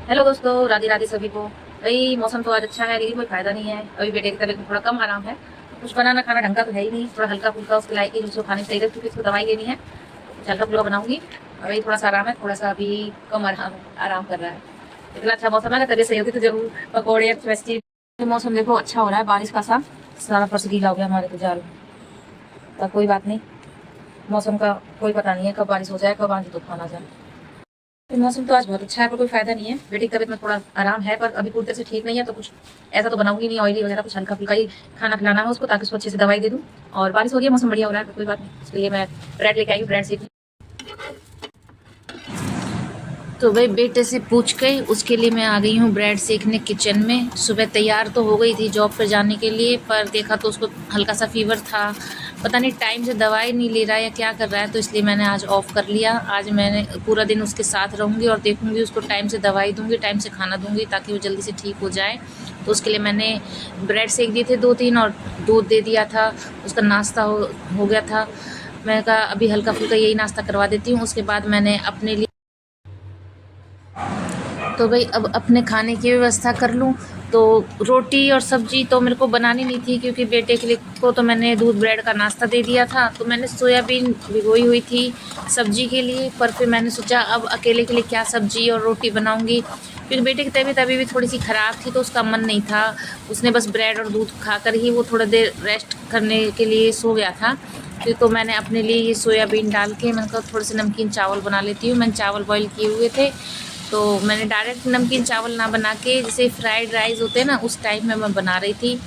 Hello दोस्तों, राधे राधे सभी को। भाई मौसम तो आज अच्छा है लेकिन कोई फायदा नहीं है। अभी बेटे की तबीयत में थोड़ा कम आराम है। कुछ बनाना खाना ढंग का तो है ही नहीं, थोड़ा हल्का फुल्का उसके लायक ही जिसको खाने चाहिए, क्योंकि उसको दवाई लेनी है। कुछ हल्का फुल्का बनाऊंगी। अभी थोड़ा सा आराम है, थोड़ा सा अभी कम आराम आराम कर रहा है। इतना अच्छा मौसम है, अगर तबीयत सही होती तो जरूर पकौड़े या कुछ वैसे चीज। मौसम देखो अच्छा हो रहा है, बारिश का सा सारा फर्श गीला हो गया हमारे तो जाल। पर कोई बात नहीं, मौसम का कोई पता नहीं है कब बारिश हो जाए, कब आंधी तूफान आ जाए। तो मौसम तो आज बहुत अच्छा है, पर कोई फायदा नहीं है। बेटी की तबीयत में थोड़ा आराम है, पर अभी पूरी तरह से ठीक नहीं है, तो कुछ ऐसा तो बनाऊंगी नहीं ऑयली वगैरह, कुछ हल्का फुल्का ही खाना खिलाना है उसको, ताकि उसको अच्छे से दवाई दे दूं। और बारिश हो रही है, मौसम बढ़िया हो रहा है, तो कोई बात नहीं। इसलिए मैं ब्रेड लेके आई हूँ, ब्रेड सेक। तो भाई बेटे से पूछ के उसके लिए मैं आ गई हूँ ब्रेड सेकने किचन में। सुबह तैयार तो हो गई थी जॉब पर जाने के लिए, पर देखा तो उसको हल्का सा फीवर था। पता नहीं टाइम से दवाई नहीं ले रहा है या क्या कर रहा है, तो इसलिए मैंने आज ऑफ कर लिया। आज मैंने पूरा दिन उसके साथ रहूँगी और देखूँगी उसको, टाइम से दवाई दूँगी, टाइम से खाना दूँगी, ताकि वो जल्दी से ठीक हो जाए। तो उसके लिए मैंने ब्रेड सेक दिए थे 2-3 और दूध दे दिया था। उसका नाश्ता हो गया था। मैंने कहा अभी हल्का फुल्का यही नाश्ता करवा देती हूँ, उसके बाद मैंने अपने लिए तो भाई अब अपने खाने की व्यवस्था कर लूँ। तो रोटी और सब्जी तो मेरे को बनानी नहीं थी, क्योंकि बेटे के लिए को तो मैंने दूध ब्रेड का नाश्ता दे दिया था। तो मैंने सोयाबीन भिगोई हुई थी सब्जी के लिए, पर फिर मैंने सोचा अब अकेले के लिए क्या सब्जी और रोटी बनाऊंगी, क्योंकि बेटे की तबीयत अभी भी थोड़ी सी ख़राब थी, तो उसका मन नहीं था। उसने बस ब्रेड और दूध खाकर ही वो थोड़ा देर रेस्ट करने के लिए सो गया था। तो मैंने अपने लिए ये सोयाबीन डाल के मैंने कहा थोड़े से नमकीन चावल बना लेती हूँ। मैंने चावल बॉईल किए हुए थे, तो मैंने डायरेक्ट नमकीन चावल ना बना के जैसे फ्राइड राइस होते हैं ना, उस टाइप में मैं बना रही थी।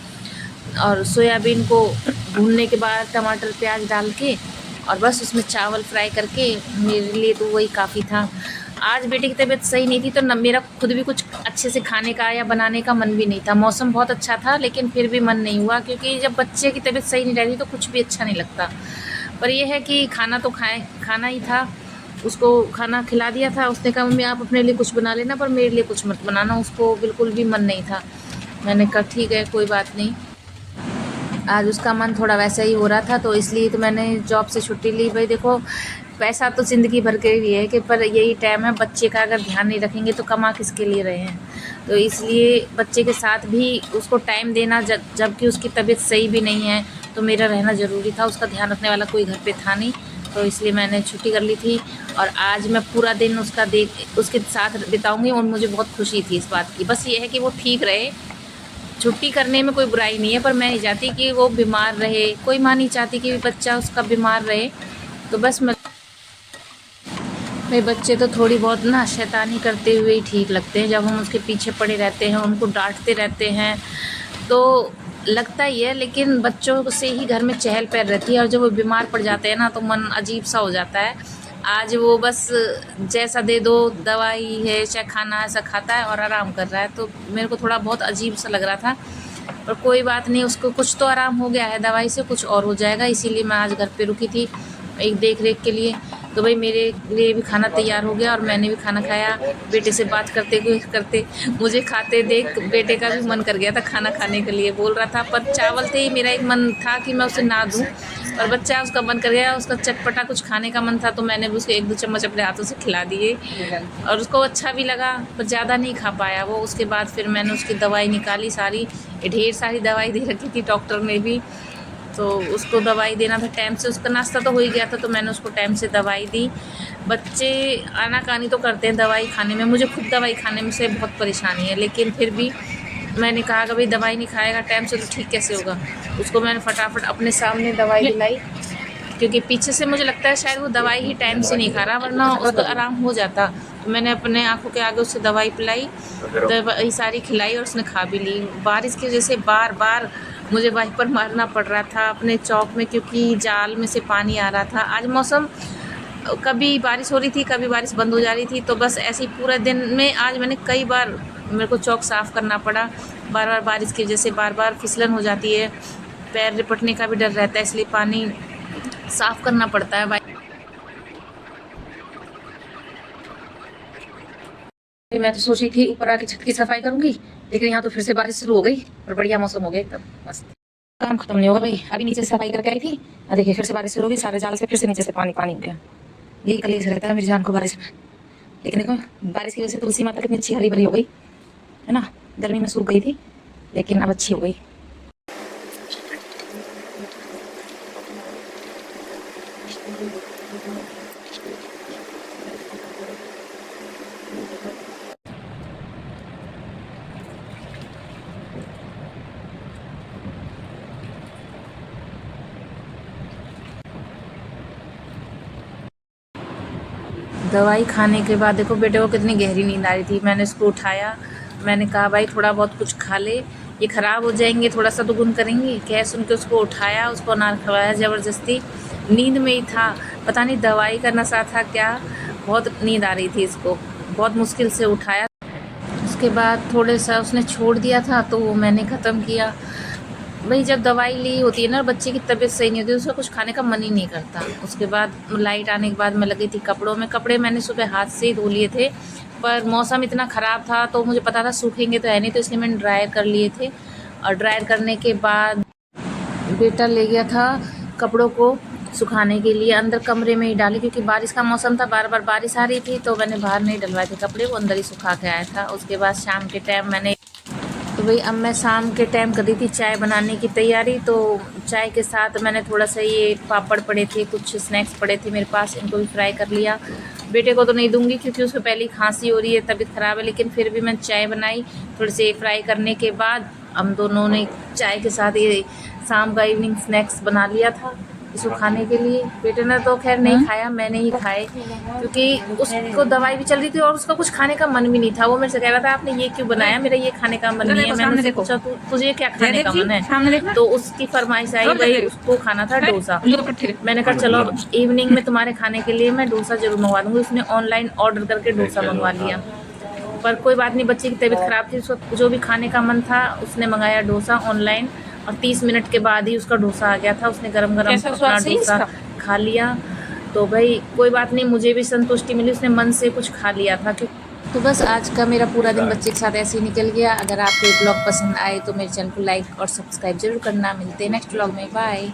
और सोयाबीन को भूनने के बाद टमाटर प्याज डाल के और बस उसमें चावल फ्राई करके, मेरे लिए तो वही काफ़ी था। आज बेटे की तबीयत सही नहीं थी, तो न मेरा खुद भी कुछ अच्छे से खाने का या बनाने का मन भी नहीं था। मौसम बहुत अच्छा था लेकिन फिर भी मन नहीं हुआ, क्योंकि जब बच्चे की तबीयत सही नहीं रहती तो कुछ भी अच्छा नहीं लगता। पर यह है कि खाना तो खाना ही था। उसको खाना खिला दिया था। उसने कहा मम्मी आप अपने लिए कुछ बना लेना, पर मेरे लिए कुछ मत बनाना। उसको बिल्कुल भी मन नहीं था। मैंने कहा ठीक है कोई बात नहीं। आज उसका मन थोड़ा वैसा ही हो रहा था, तो इसलिए तो मैंने जॉब से छुट्टी ली। भाई देखो, पैसा तो ज़िंदगी भर के लिए है कि, पर यही टाइम है बच्चे का अगर ध्यान नहीं रखेंगे तो कमा किसके लिए रहे हैं। तो इसलिए बच्चे के साथ भी उसको टाइम देना, जबकि उसकी तबीयत सही भी नहीं है, तो मेरा रहना ज़रूरी था। उसका ध्यान रखने वाला कोई घर पे था नहीं, तो इसलिए मैंने छुट्टी कर ली थी। और आज मैं पूरा दिन उसके साथ बिताऊंगी, और मुझे बहुत खुशी थी इस बात की। बस ये है कि वो ठीक रहे। छुट्टी करने में कोई बुराई नहीं है, पर मैं नहीं चाहती कि वो बीमार रहे। कोई माँ नहीं चाहती कि बच्चा उसका बीमार रहे। तो बस मैं भाई बच्चे तो थोड़ी बहुत ना शैतानी करते हुए ही ठीक लगते हैं। जब हम उसके पीछे पड़े रहते हैं, उनको डांटते रहते हैं, तो लगता ही है। लेकिन बच्चों से ही घर में चहल पहल रहती है, और जब वो बीमार पड़ जाते हैं ना, तो मन अजीब सा हो जाता है। आज वो बस जैसा दे दो, दवाई है चाहे खाना, ऐसा खाता है और आराम कर रहा है। तो मेरे को थोड़ा बहुत अजीब सा लग रहा था, पर कोई बात नहीं, उसको कुछ तो आराम हो गया है दवाई से, कुछ और हो जाएगा। इसीलिए मैं आज घर पे रुकी थी एक देख रेख के लिए। तो भाई मेरे लिए भी खाना तैयार हो गया और मैंने भी खाना खाया। बेटे से बात करते हुए करते मुझे खाते देख बेटे का भी मन कर गया था खाना खाने के लिए, बोल रहा था। पर चावल थे ही, मेरा एक मन था कि मैं उसे ना दूं, और बच्चा उसका मन कर गया, उसका चटपटा कुछ खाने का मन था, तो मैंने भी उसको 1-2 चम्मच अपने हाथों से खिला दिए। और उसको अच्छा भी लगा, पर ज़्यादा नहीं खा पाया वो। उसके बाद फिर मैंने उसकी दवाई निकाली सारी, ढेर सारी दवाई दे रखी थी डॉक्टर ने भी। तो उसको दवाई देना था टाइम से। उसका नाश्ता तो हो ही गया था, तो मैंने उसको टाइम से दवाई दी। बच्चे आनाकानी तो करते हैं दवाई खाने में, मुझे खुद दवाई खाने में से बहुत परेशानी है, लेकिन फिर भी मैंने कहा कि भाई दवाई नहीं खाएगा टाइम से तो ठीक कैसे होगा। उसको मैंने फटाफट अपने सामने दवाई दिलाई, क्योंकि पीछे से मुझे लगता है शायद वो दवाई ही टाइम से नहीं खा रहा, वरना उसको आराम हो जाता। तो मैंने अपने आंखों के आगे उससे दवाई पिलाई, दवाई सारी खिलाई, और उसने खा भी ली। बारिश की वजह से बार बार मुझे वाइपर मारना पड़ रहा था अपने चौक में, क्योंकि जाल में से पानी आ रहा था। आज मौसम कभी बारिश हो रही थी, कभी बारिश बंद हो जा रही थी, तो बस ऐसे ही पूरा दिन में आज मैंने कई बार, मेरे को चौक साफ़ करना पड़ा। बार बार बारिश की वजह से बार बार फिसलन हो जाती है, पैर रिपटने का भी डर रहता है, इसलिए पानी साफ़ करना पड़ता है। मैं तो सोच रही थी ऊपर आके छत की सफाई करूंगी, लेकिन यहाँ तो फिर से बारिश शुरू हो गई और बढ़िया मौसम हो गया एकदम मस्त। काम खत्म नहीं होगा भाई। अभी नीचे से सफाई करके आई थी, देखिए फिर से बारिश शुरू हो गई, सारे जाल से फिर से नीचे से पानी पानी हो गया। यही कलेश रहता है मेरी जान को बारिश में। लेकिन देखो बारिश की वजह से तुलसी माता कितनी अच्छी हरी भरी हो गई है ना। गर्मी में सूख गई थी लेकिन अब अच्छी हो गई। दवाई खाने के बाद देखो बेटे को कितनी गहरी नींद आ रही थी। मैंने उसको उठाया, मैंने कहा भाई थोड़ा बहुत कुछ खा ले, ये ख़राब हो जाएंगे, थोड़ा सा तो गुन करेंगी। कह सुन के उसको उठाया, उसको अनार खवाया ज़बरदस्ती। नींद में ही था, पता नहीं दवाई का नशा था क्या, बहुत नींद आ रही थी इसको। बहुत मुश्किल से उठाया। उसके बाद थोड़े सा उसने छोड़ दिया था तो वो मैंने ख़त्म किया। भाई जब दवाई ली होती है ना, बच्चे की तबीयत सही नहीं होती, उसका कुछ खाने का मन ही नहीं करता। उसके बाद लाइट आने के बाद मैं लगी थी कपड़ों में। कपड़े मैंने सुबह हाथ से ही धो लिए थे, पर मौसम इतना ख़राब था तो मुझे पता था सूखेंगे तो है नहीं, तो इसलिए मैंने ड्रायर कर लिए थे। और ड्रायर करने के बाद बेटा ले गया था कपड़ों को सुखाने के लिए, अंदर कमरे में ही डाली क्योंकि बारिश का मौसम था, बार बार बारिश आ रही थी, तो मैंने बाहर नहीं डलवाए थे कपड़े, वो अंदर ही सुखा के आया था। उसके बाद शाम के टाइम तो भाई अब मैं शाम के टाइम कर रही थी चाय बनाने की तैयारी। तो चाय के साथ मैंने थोड़ा सा ये पापड़ पड़े थे, कुछ स्नैक्स पड़े थे मेरे पास, इनको भी फ्राई कर लिया। बेटे को तो नहीं दूंगी क्योंकि उसको पहले ही खांसी हो रही है, तबीयत ख़राब है, लेकिन फिर भी मैं चाय बनाई। थोड़े से फ्राई करने के बाद हम दोनों ने चाय के साथ ये शाम का इवनिंग स्नैक्स बना लिया था इसको खाने के लिए। बेटे ने तो खैर नहीं खाया, मैंने ही खाए क्योंकि उसको दवाई भी चल रही थी और उसका कुछ खाने का मन भी नहीं था। वो मेरे से कह रहा था आपने ये क्यों बनाया, मेरा ये खाने का मन नहीं है। मैंने उससे पूछा तुझे क्या खाने का मन है, तो उसकी फरमाइश आई भाई उसको खाना था डोसा। मैंने कहा चलो इवनिंग में तुम्हारे खाने के लिए मैं डोसा जरूर मंगवा दूंगी। उसने ऑनलाइन ऑर्डर करके डोसा मंगवा लिया, पर कोई बात नहीं, बच्चे की तबीयत ख़राब थी, उसको जो भी खाने का मन था उसने मंगाया डोसा ऑनलाइन, और 30 मिनट के बाद ही उसका डोसा आ गया था। उसने गरम गरम अपना डोसा खा लिया। तो भाई कोई बात नहीं, मुझे भी संतुष्टि मिली, उसने मन से कुछ खा लिया था। तो बस आज का मेरा पूरा दिन बच्चे के साथ ऐसे ही निकल गया। अगर आपको ये ब्लॉग पसंद आए तो मेरे चैनल को लाइक और सब्सक्राइब जरूर करना। मिलते हैं नेक्स्ट ब्लॉग में, बाय।